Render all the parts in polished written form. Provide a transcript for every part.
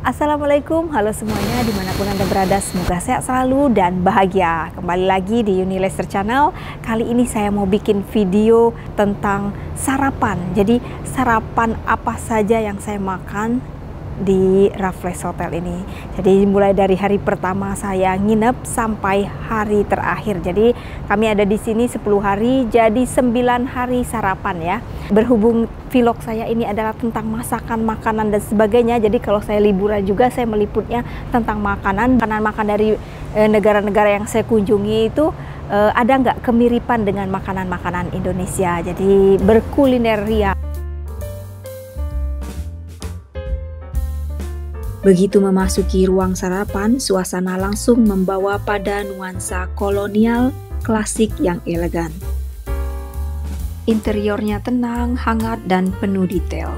Assalamualaikum, halo semuanya dimanapun Anda berada, semoga sehat selalu dan bahagia. Kembali lagi di Uni Lester Channel. Kali ini saya mau bikin video tentang sarapan. Jadi sarapan apa saja yang saya makan di Raffles Hotel ini. Jadi mulai dari hari pertama saya nginep sampai hari terakhir. Jadi kami ada di sini 10 hari, jadi 9 hari sarapan ya. Berhubung vlog saya ini adalah tentang masakan, makanan dan sebagainya. Jadi kalau saya liburan juga saya meliputnya tentang makanan dari negara-negara yang saya kunjungi itu ada nggak kemiripan dengan makanan-makanan Indonesia. Jadi berkuliner ria. Begitu memasuki ruang sarapan, suasana langsung membawa pada nuansa kolonial klasik yang elegan. Interiornya tenang, hangat, dan penuh detail.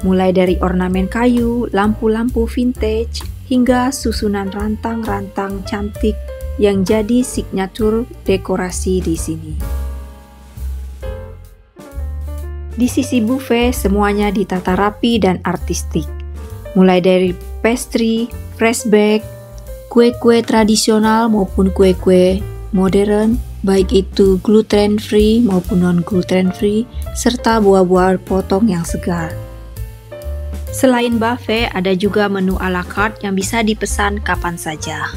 Mulai dari ornamen kayu, lampu-lampu vintage, hingga susunan rantang-rantang cantik yang jadi signatur dekorasi di sini. Di sisi buffet, semuanya ditata rapi dan artistik. Mulai dari pastry, fresh bake, kue-kue tradisional maupun kue-kue modern, baik itu gluten free maupun non gluten free, serta buah-buah potong yang segar. Selain buffet, ada juga menu à la carte yang bisa dipesan kapan saja.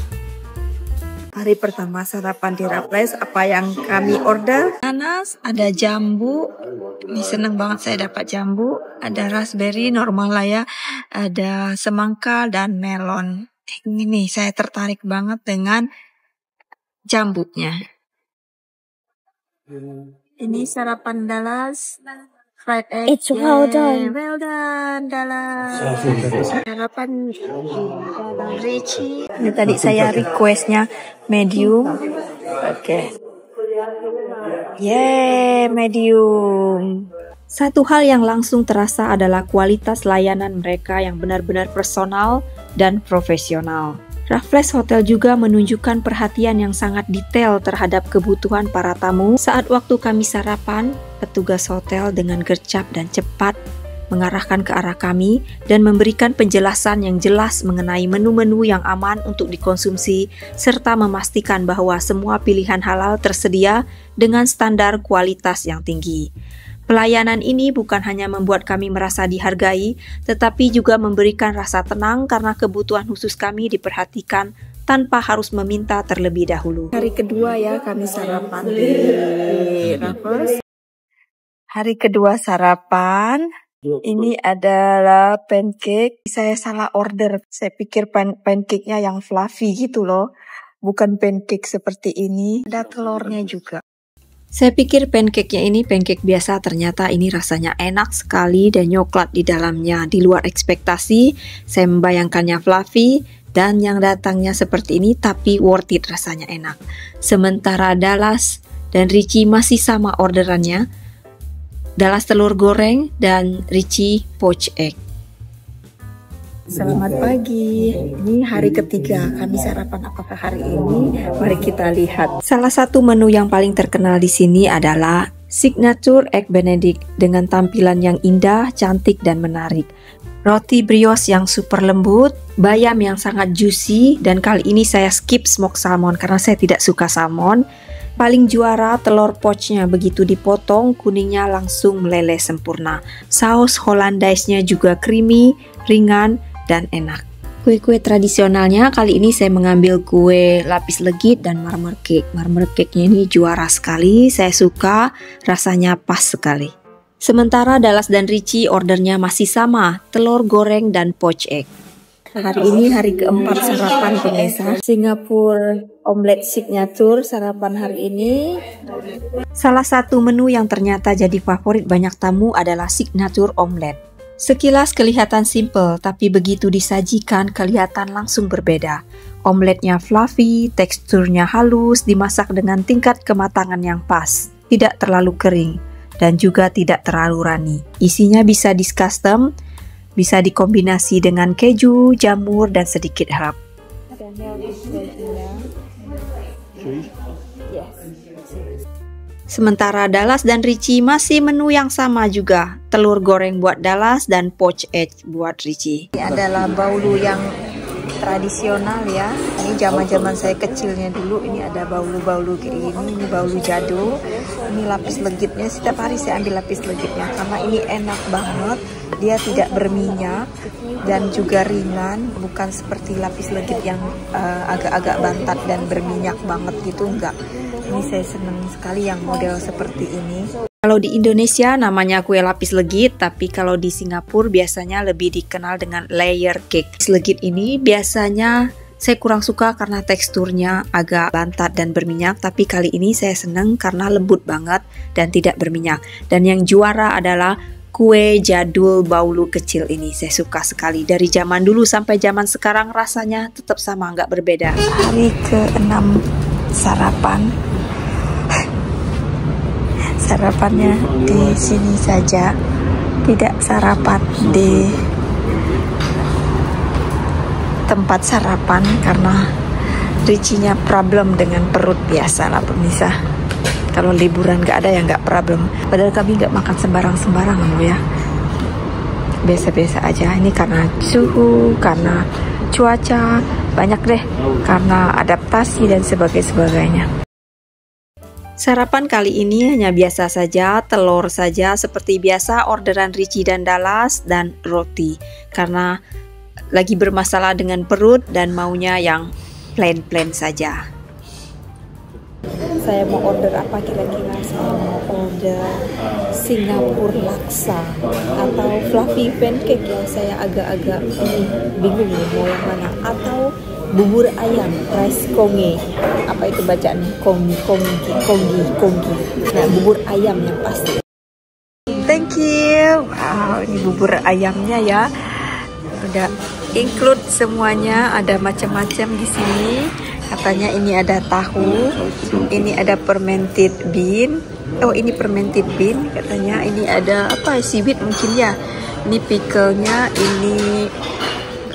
Hari pertama sarapan di Raffles, apa yang kami order? Nanas, ada jambu. Ini seneng banget saya dapat jambu. Ada raspberry, normal lah ya. Ada semangka dan melon. Ini saya tertarik banget dengan jambunya. Ini sarapan Dallas. Fried egg. It's well done. Well done, Dallas. Sarapan Richie. Ini tadi saya requestnya medium. Oke. Medium. Satu hal yang langsung terasa adalah kualitas layanan mereka yang benar-benar personal dan profesional. Raffles Hotel juga menunjukkan perhatian yang sangat detail terhadap kebutuhan para tamu. Saat waktu kami sarapan, petugas hotel dengan gercep dan cepat mengarahkan ke arah kami dan memberikan penjelasan yang jelas mengenai menu-menu yang aman untuk dikonsumsi, serta memastikan bahwa semua pilihan halal tersedia dengan standar kualitas yang tinggi. Pelayanan ini bukan hanya membuat kami merasa dihargai, tetapi juga memberikan rasa tenang karena kebutuhan khusus kami diperhatikan tanpa harus meminta terlebih dahulu. Hari kedua ya kami sarapan di Raffles. Hari kedua sarapan, ini adalah pancake. Saya salah order, saya pikir pancake-nya yang fluffy gitu loh. Bukan pancake seperti ini, ada telurnya juga. Saya pikir pancake-nya ini pancake biasa, ternyata ini rasanya enak sekali dan coklat di dalamnya. Di luar ekspektasi, saya membayangkannya fluffy dan yang datangnya seperti ini, tapi worth it, rasanya enak. Sementara Dallas dan Richie masih sama orderannya. Dallas telur goreng dan Richie poached egg. Selamat pagi, ini hari ketiga kami sarapan. Apakah hari ini? Mari kita lihat. Salah satu menu yang paling terkenal di sini adalah Signature Egg Benedict dengan tampilan yang indah, cantik, dan menarik. Roti brioche yang super lembut, bayam yang sangat juicy, dan kali ini saya skip smoked salmon karena saya tidak suka salmon. Paling juara telur poachnya, begitu dipotong kuningnya langsung meleleh sempurna. Saus Hollandaise-nya juga creamy, ringan, dan enak. Kue-kue tradisionalnya kali ini saya mengambil kue lapis legit dan marmer cake. Marmer cake-nya ini juara sekali, saya suka, rasanya pas sekali. Sementara Dallas dan Richie ordernya masih sama, telur goreng dan poached egg. Hari ini hari keempat sarapan pemirsa. Singapore omelet signature sarapan hari ini. Salah satu menu yang ternyata jadi favorit banyak tamu adalah signature omelet. Sekilas kelihatan simple, tapi begitu disajikan kelihatan langsung berbeda. Omeletnya fluffy, teksturnya halus, dimasak dengan tingkat kematangan yang pas, tidak terlalu kering, dan juga tidak terlalu runny. Isinya bisa di-custom, bisa dikombinasi dengan keju, jamur, dan sedikit herb. Ada milk. Sementara Dallas dan Richie masih menu yang sama juga, telur goreng buat Dallas dan poached egg buat Richie. Ini adalah baulu yang tradisional ya. Ini zaman-zaman saya kecilnya dulu. Ini ada baulu-baulu kayak ini baulu jadul. Ini lapis legitnya. Setiap hari saya ambil lapis legitnya karena ini enak banget. Dia tidak berminyak dan juga ringan, bukan seperti lapis legit yang agak-agak bantat dan berminyak banget gitu, enggak. Ini saya senang sekali yang model seperti ini. Kalau di Indonesia namanya kue lapis legit, tapi kalau di Singapura biasanya lebih dikenal dengan layer cake. Lapis legit ini biasanya saya kurang suka karena teksturnya agak bantat dan berminyak, tapi kali ini saya senang karena lembut banget dan tidak berminyak. Dan yang juara adalah kue jadul baulu kecil ini. Saya suka sekali. Dari zaman dulu sampai zaman sekarang rasanya tetap sama, nggak berbeda. Hari ke-6 sarapan. Sarapannya di sini saja, tidak sarapan di tempat sarapan karena Richie-nya problem dengan perut, biasa lah pemirsa. Kalau liburan nggak ada ya nggak problem. Padahal kami nggak makan sembarang-sembarangan loh ya. Biasa-biasa aja. Ini karena suhu, karena cuaca, banyak deh. Karena adaptasi dan sebagainya. Sarapan kali ini hanya biasa saja, telur saja seperti biasa, orderan Richie dan Dallas, dan roti. Karena lagi bermasalah dengan perut dan maunya yang plain-plain saja. Saya mau order apa kira-kira? Saya mau order Singapura laksa atau fluffy pancake yang saya agak-agak bingung nih mau yang mana, atau bubur ayam rice kongi, apa itu bacaan kongi. Nah, bubur ayam yang pasti. Thank you. Wow, ini bubur ayamnya ya, udah include semuanya, ada macam-macam di sini. Katanya ini ada tahu, ini ada fermented bean. Oh, ini fermented bean katanya. Ini ada apa? Seaweed mungkin ya. Ini pickle-nya, ini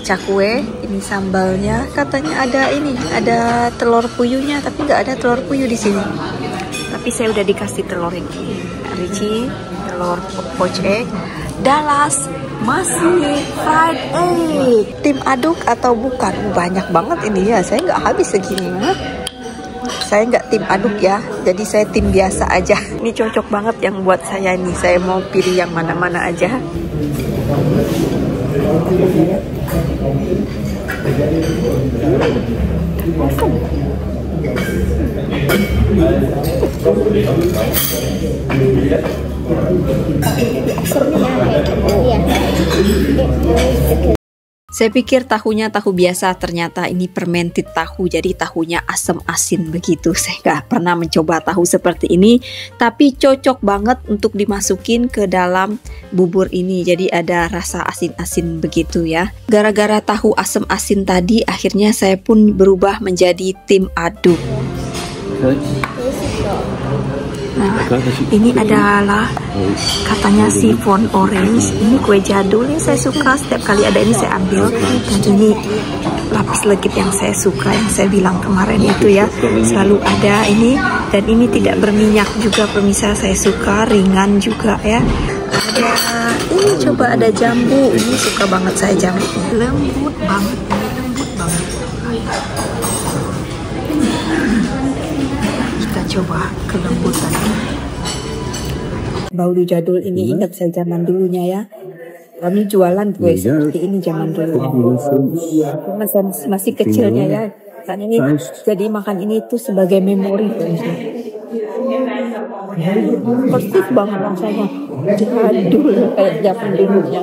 cakwe, ini sambalnya. Katanya ada ini, ada telur puyuhnya, tapi nggak ada telur puyuh di sini. Tapi saya udah dikasih telur ini. Richie, telur poached egg. Dallas masih fried egg. Tim aduk atau bukan? Banyak banget ini ya. Saya nggak habis segini. Saya nggak tim aduk ya. Jadi saya tim biasa aja. Ini cocok banget yang buat saya nih. Saya mau pilih yang mana-mana aja. Saya pikir tahunya tahu biasa, ternyata ini fermented tahu, jadi tahunya asam asin begitu. Saya nggak pernah mencoba tahu seperti ini, tapi cocok banget untuk dimasukin ke dalam bubur ini. Jadi ada rasa asin-asin begitu ya. Gara-gara tahu asam asin tadi, akhirnya saya pun berubah menjadi tim aduk. Nah, ini adalah katanya chiffon orange. Ini kue jadul yang saya suka. Setiap kali ada ini saya ambil. Dan ini lapis legit yang saya suka, yang saya bilang kemarin itu ya, selalu ada ini. Dan ini tidak berminyak juga pemirsa, saya suka, ringan juga ya. Ada ini, coba ada jambu. Ini suka banget saya jambu. Lembut banget, ini lembut banget. Kita coba kelembutan. Baulu jadul ini ingat saya zaman dulunya ya. Kami jualan kue seperti ini zaman dulu. Masih kecilnya ya. Kan ini jadi makan ini tuh sebagai memori. Persis banget rasanya. Jadul kayak zaman dulunya.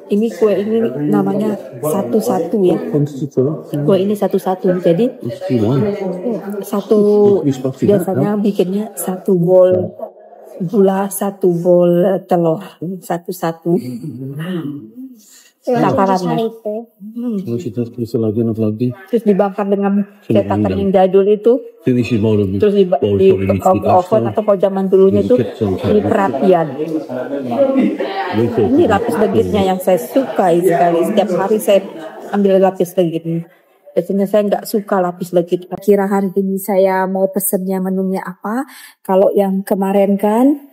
Ini kue ini namanya satu-satu ya. Kue ini satu-satu. Jadi satu biasanya bikinnya satu bowl gula, satu bowl telur, satu-satu. Takarannya. Terus dibakar dengan cetakan yang jadul itu. Terus di oven atau kalau zaman dulunya itu di perapian. Ini lapis legitnya yang saya suka sekali. Setiap hari saya ambil lapis legit. Biasanya saya nggak suka lapis legit. Kira hari ini saya mau pesennya menunya apa? Kalau yang kemarin kan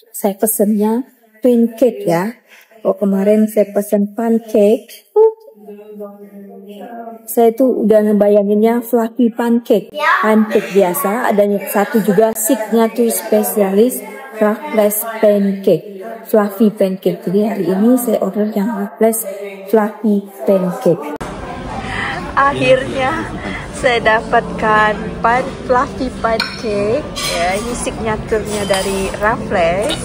saya pesennya pancake ya. Oh kemarin saya pesen pancake. Saya tuh udah ngebayanginnya fluffy pancake. Pancake biasa. Adanya satu juga signature spesialis Raffles pancake. Fluffy pancake. Jadi hari ini saya order yang Raffles fluffy pancake. Akhirnya saya dapatkan fluffy pancake ya, ini signaturnya dari Raffles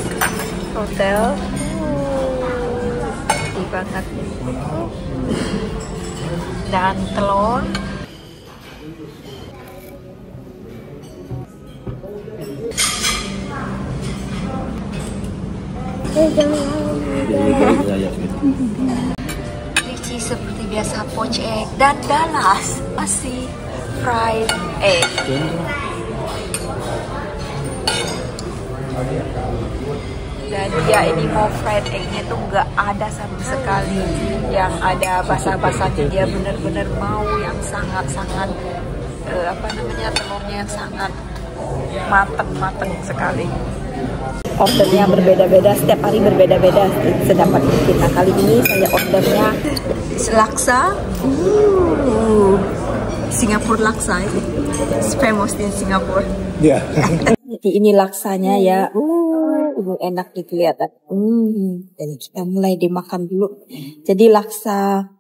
Hotel. Enak banget. Dan telur. Ricci seperti biasa poached egg dan Dallas masih fried egg. Dan dia ini mau fried egg-nya tuh nggak ada sama sekali yang ada basah-basahnya. Dia bener-bener mau yang sangat-sangat telurnya yang sangat mateng sekali. Ordernya berbeda-beda, setiap hari berbeda-beda sedapat kita. Kali ini saya ordernya laksa. Singapore laksa itu famous di Singapura. Ya. Jadi ini laksanya ya. Enak kelihatan. Jadi kita mulai dimakan dulu. Jadi laksa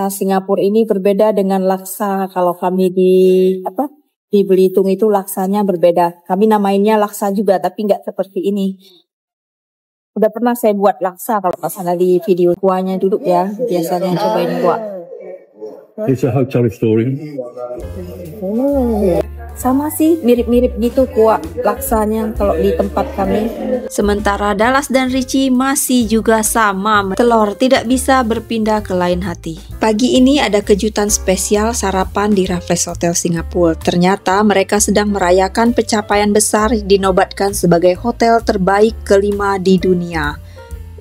Singapura ini berbeda dengan laksa kalau kami di Belitung itu laksanya berbeda. Kami namainnya laksa juga, tapi nggak seperti ini. Udah pernah saya buat laksa kalau masalah di video kuahnya dulu ya. Biasanya cobain kuah. It's a hotel story. Sama sih, mirip-mirip gitu kuah laksanya kalau di tempat kami. Sementara Dallas dan Ricci masih juga sama. Telur tidak bisa berpindah ke lain hati. Pagi ini ada kejutan spesial sarapan di Raffles Hotel Singapura. Ternyata mereka sedang merayakan pencapaian besar dinobatkan sebagai hotel terbaik kelima di dunia.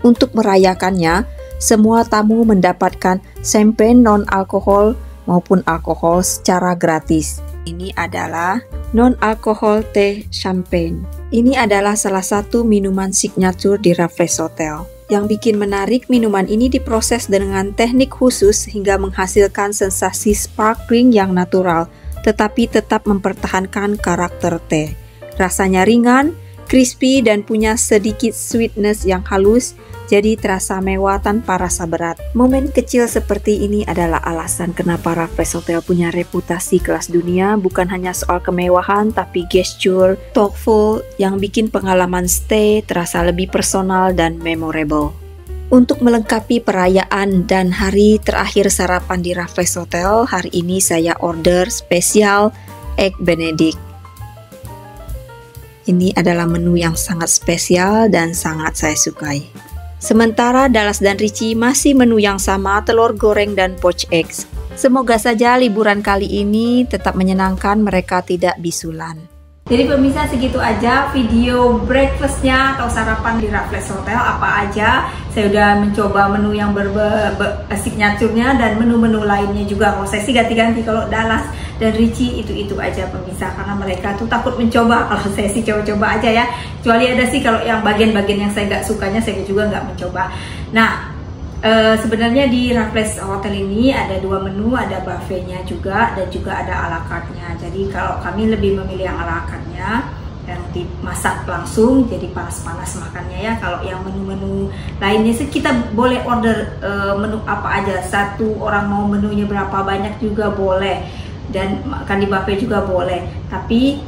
Untuk merayakannya, semua tamu mendapatkan champagne non-alkohol maupun alkohol secara gratis. Ini adalah non-alkohol teh champagne. Ini adalah salah satu minuman signature di Raffles Hotel. Yang bikin menarik, minuman ini diproses dengan teknik khusus hingga menghasilkan sensasi sparkling yang natural, tetapi tetap mempertahankan karakter teh. Rasanya ringan, crispy, dan punya sedikit sweetness yang halus, jadi terasa mewah tanpa rasa berat. Momen kecil seperti ini adalah alasan kenapa Raffles Hotel punya reputasi kelas dunia, bukan hanya soal kemewahan, tapi gesture, thoughtful, yang bikin pengalaman stay terasa lebih personal dan memorable. Untuk melengkapi perayaan dan hari terakhir sarapan di Raffles Hotel, hari ini saya order spesial Egg Benedict. Ini adalah menu yang sangat spesial dan sangat saya sukai. Sementara Dallas dan Ricci masih menu yang sama, telur goreng dan poached eggs. Semoga saja liburan kali ini tetap menyenangkan, mereka tidak bisulan. Jadi pemirsa, segitu aja video breakfastnya atau sarapan di Raffles Hotel. Apa aja, saya udah mencoba menu yang signaturenya dan menu-menu lainnya juga. Kalau saya sih ganti-ganti, kalau Dallas dan Ricci itu aja pemirsa, karena mereka tuh takut mencoba. Kalau saya sih coba-coba aja ya, kecuali ada sih kalau yang bagian-bagian yang saya nggak sukanya saya juga nggak mencoba. Nah, sebenarnya di Raffles Hotel ini ada dua menu, ada buffetnya juga dan juga ada ala carte-nya. Jadi kalau kami lebih memilih yang ala carte-nya yang dimasak langsung, jadi panas-panas makannya ya. Kalau yang menu-menu lainnya sih kita boleh order menu apa aja. Satu orang mau menunya berapa banyak juga boleh, dan makan di buffet juga boleh. Tapi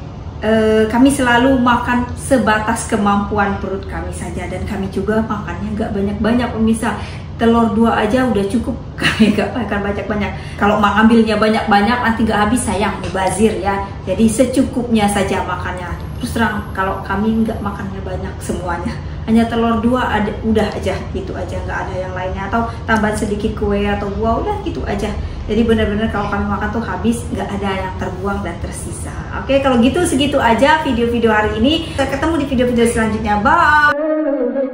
kami selalu makan sebatas kemampuan perut kami saja, dan kami juga makannya nggak banyak-banyak pemirsa. Telur 2 aja udah cukup, kami nggak makan banyak-banyak. Kalau mau ambilnya banyak-banyak nanti nggak habis, sayang, mubazir ya. Jadi secukupnya saja makannya. Terus terang kalau kami nggak makannya banyak semuanya, hanya telur 2 ada, udah aja gitu aja, nggak ada yang lainnya, atau tambahan sedikit kue atau buah, udah gitu aja. Jadi benar-benar kalau kami makan tuh habis, nggak ada yang terbuang dan tersisa. Oke, kalau gitu segitu aja video-video hari ini. Kita ketemu di video-video selanjutnya. Bye.